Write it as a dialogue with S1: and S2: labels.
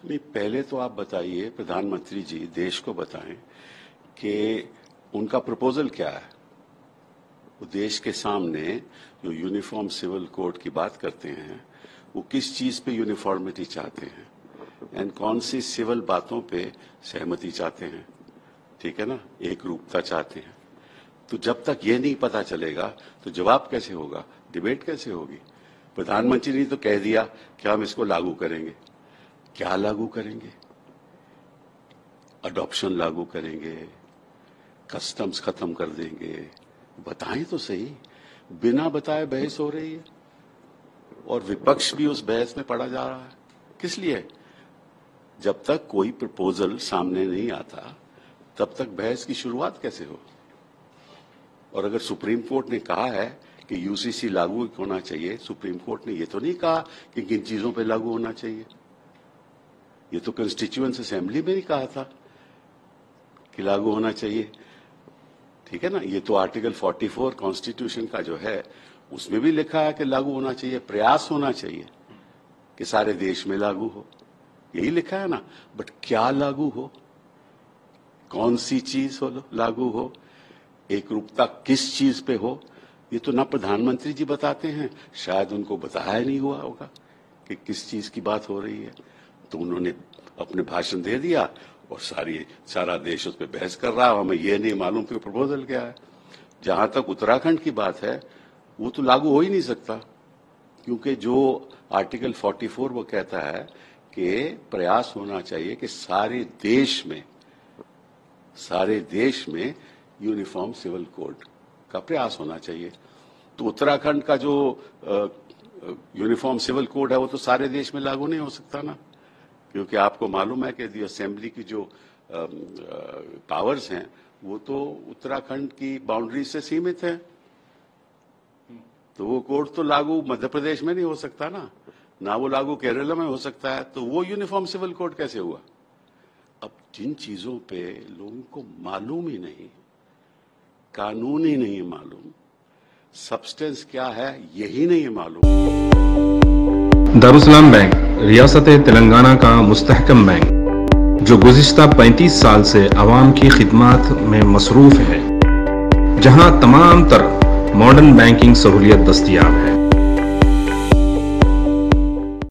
S1: नहीं, पहले तो आप बताइए, प्रधानमंत्री जी देश को बताएं कि उनका प्रपोजल क्या है। वो देश के सामने जो यूनिफॉर्म सिविल कोड की बात करते हैं, वो किस चीज पे यूनिफॉर्मिटी चाहते हैं एंड कौन सी सिविल बातों पे सहमति चाहते हैं, ठीक है ना, एक रूपता चाहते हैं। तो जब तक ये नहीं पता चलेगा तो जवाब कैसे होगा, डिबेट कैसे होगी। प्रधानमंत्री ने तो कह दिया कि हम इसको लागू करेंगे। क्या लागू करेंगे? अडॉप्शन लागू करेंगे, कस्टम्स खत्म कर देंगे, बताएं तो सही। बिना बताए बहस हो रही है और विपक्ष भी उस बहस में पड़ा जा रहा है। किस लिए? जब तक कोई प्रपोजल सामने नहीं आता तब तक बहस की शुरुआत कैसे हो। और अगर सुप्रीम कोर्ट ने कहा है कि यूसीसी लागू होना चाहिए, सुप्रीम कोर्ट ने ये तो नहीं कहा कि किन चीजों पे लागू होना चाहिए। ये तो कॉन्स्टिट्यूएंट असेंबली में ही कहा था कि लागू होना चाहिए, ठीक है ना। ये तो आर्टिकल 44 कॉन्स्टिट्यूशन का जो है उसमें भी लिखा है कि लागू होना चाहिए, प्रयास होना चाहिए कि सारे देश में लागू हो, यही लिखा है ना। बट क्या लागू हो, कौन सी चीज हो लागू हो, एक रूपता किस चीज पे हो, ये तो ना प्रधानमंत्री जी बताते हैं, शायद उनको बताया नहीं हुआ होगा कि किस चीज की बात हो रही है। तो उन्होंने अपने भाषण दे दिया और सारा देश उस पर बहस कर रहा है। हमें ये नहीं मालूम कि प्रपोजल क्या है। जहां तक उत्तराखंड की बात है, वो तो लागू हो ही नहीं सकता, क्योंकि जो आर्टिकल 44 वो कहता है कि प्रयास होना चाहिए कि सारे देश में यूनिफॉर्म सिविल कोड का प्रयास होना चाहिए। तो उत्तराखंड का जो यूनिफॉर्म सिविल कोड है वो तो सारे देश में लागू नहीं हो सकता ना, क्योंकि आपको मालूम है कि असेंबली की जो पावर्स हैं वो तो उत्तराखंड की बाउंड्री से सीमित है। तो वो कोड तो लागू मध्य प्रदेश में नहीं हो सकता ना वो लागू केरला में हो सकता है। तो वो यूनिफॉर्म सिविल कोड कैसे हुआ? अब जिन चीजों पे लोगों को मालूम ही नहीं, कानून ही नहीं मालूम, सब्सटेंस क्या है यही नहीं मालूम।
S2: दारुसलाम बैंक रियासत तेलंगाना का मुस्तहकम बैंक जो गुज़िश्ता 35 साल से आवाम की खिदमत में मसरूफ है, जहां तमाम तर मॉडर्न बैंकिंग सहूलियत दस्तयाब है।